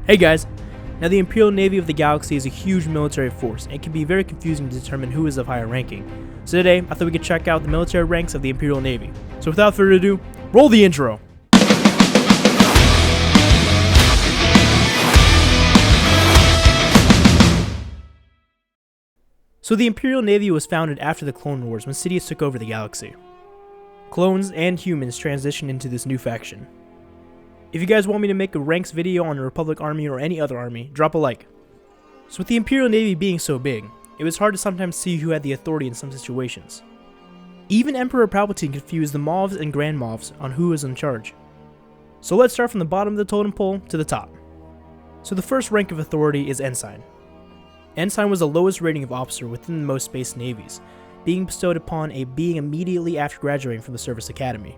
Hey guys! Now the Imperial Navy of the Galaxy is a huge military force and can be very confusing to determine who is of higher ranking. So today, I thought we could check out the military ranks of the Imperial Navy. So without further ado, roll the intro! So the Imperial Navy was founded after the Clone Wars when Sidious took over the galaxy. Clones and humans transitioned into this new faction. If you guys want me to make a ranks video on the Republic Army or any other army, drop a like. So with the Imperial Navy being so big, it was hard to sometimes see who had the authority in some situations. Even Emperor Palpatine confused the Moffs and Grand Moffs on who was in charge. So let's start from the bottom of the totem pole to the top. So the first rank of authority is Ensign. Ensign was the lowest rating of officer within most space navies, being bestowed upon a being immediately after graduating from the Service Academy.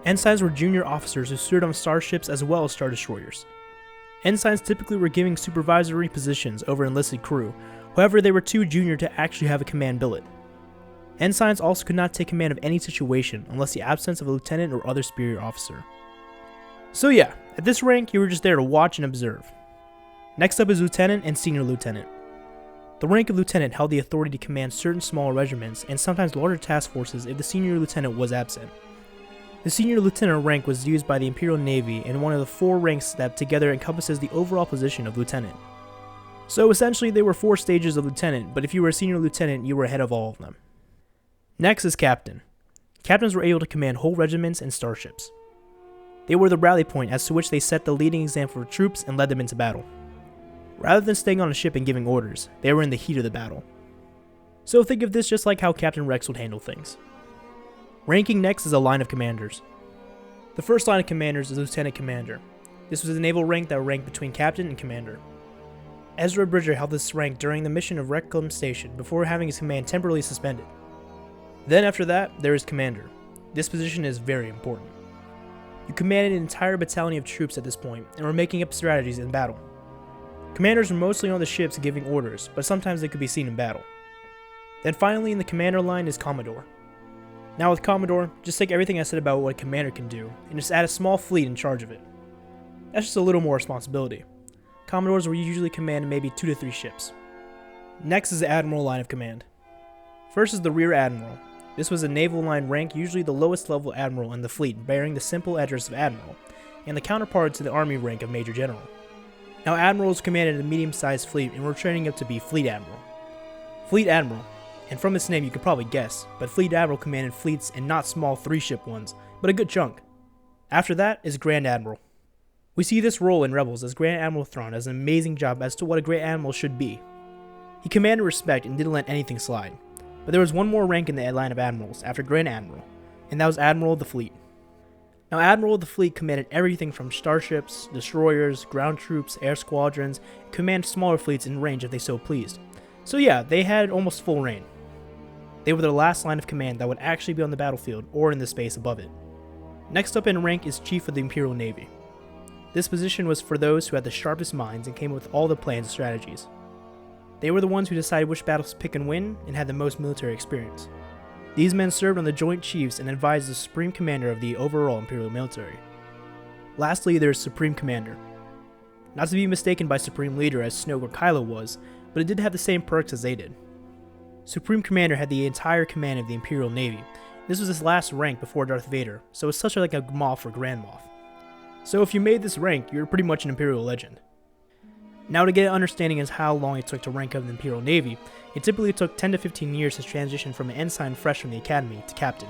Ensigns were junior officers who served on starships as well as star destroyers. Ensigns typically were given supervisory positions over enlisted crew, however they were too junior to actually have a command billet. Ensigns also could not take command of any situation unless the absence of a lieutenant or other superior officer. So yeah, at this rank you were just there to watch and observe. Next up is Lieutenant and Senior Lieutenant. The rank of Lieutenant held the authority to command certain small regiments and sometimes larger task forces if the Senior Lieutenant was absent. The Senior Lieutenant rank was used by the Imperial Navy and one of the four ranks that together encompasses the overall position of Lieutenant. So essentially there were 4 stages of Lieutenant, but if you were a Senior Lieutenant you were ahead of all of them. Next is Captain. Captains were able to command whole regiments and starships. They were the rally point as to which they set the leading example for troops and led them into battle. Rather than staying on a ship and giving orders, they were in the heat of the battle. So think of this just like how Captain Rex would handle things. Ranking next is a line of commanders. The first line of commanders is Lieutenant Commander. This was a naval rank that ranked between captain and commander. Ezra Bridger held this rank during the mission of Reclam Station before having his command temporarily suspended. Then after that, there is commander. This position is very important. You commanded an entire battalion of troops at this point and were making up strategies in battle. Commanders were mostly on the ships giving orders, but sometimes they could be seen in battle. Then finally in the commander line is Commodore. Now with Commodore, just take everything I said about what a commander can do, and just add a small fleet in charge of it. That's just a little more responsibility. Commodores were usually commanding maybe 2 to 3 ships. Next is the Admiral line of command. First is the Rear Admiral. This was a naval line rank, usually the lowest level admiral in the fleet, bearing the simple address of Admiral, and the counterpart to the Army rank of Major General. Now admirals commanded a medium-sized fleet and were training up to be Fleet Admiral. Fleet Admiral. And from its name you could probably guess, but Fleet Admiral commanded fleets and not small 3-ship ones, but a good chunk. After that is Grand Admiral. We see this role in Rebels as Grand Admiral Thrawn does an amazing job as to what a great admiral should be. He commanded respect and didn't let anything slide. But there was one more rank in the line of admirals after Grand Admiral, and that was Admiral of the Fleet. Now Admiral of the Fleet commanded everything from starships, destroyers, ground troops, air squadrons, and commanded smaller fleets in range if they so pleased. So yeah, they had almost full reign. They were the last line of command that would actually be on the battlefield or in the space above it. Next up in rank is Chief of the Imperial Navy. This position was for those who had the sharpest minds and came up with all the plans and strategies. They were the ones who decided which battles to pick and win and had the most military experience. These men served on the Joint Chiefs and advised the Supreme Commander of the overall Imperial military. Lastly, there is Supreme Commander. Not to be mistaken by Supreme Leader as Snoke or Kylo was, but it did have the same perks as they did. Supreme Commander had the entire command of the Imperial Navy. This was his last rank before Darth Vader, so it's such like a Moff or Grand Moff. So if you made this rank, you're pretty much an Imperial legend. Now to get an understanding as how long it took to rank up in the Imperial Navy, it typically took 10 to 15 years to transition from an ensign fresh from the academy to captain.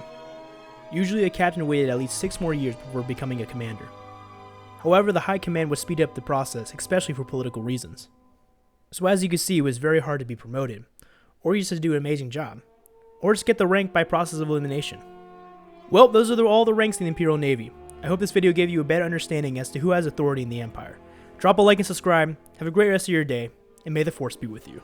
Usually a captain waited at least 6 more years before becoming a commander. However, the high command would speed up the process, especially for political reasons. So as you can see, it was very hard to be promoted, or you just had to do an amazing job, or just get the rank by process of elimination. Well, those are all the ranks in the Imperial Navy. I hope this video gave you a better understanding as to who has authority in the Empire. Drop a like and subscribe, have a great rest of your day, and may the Force be with you.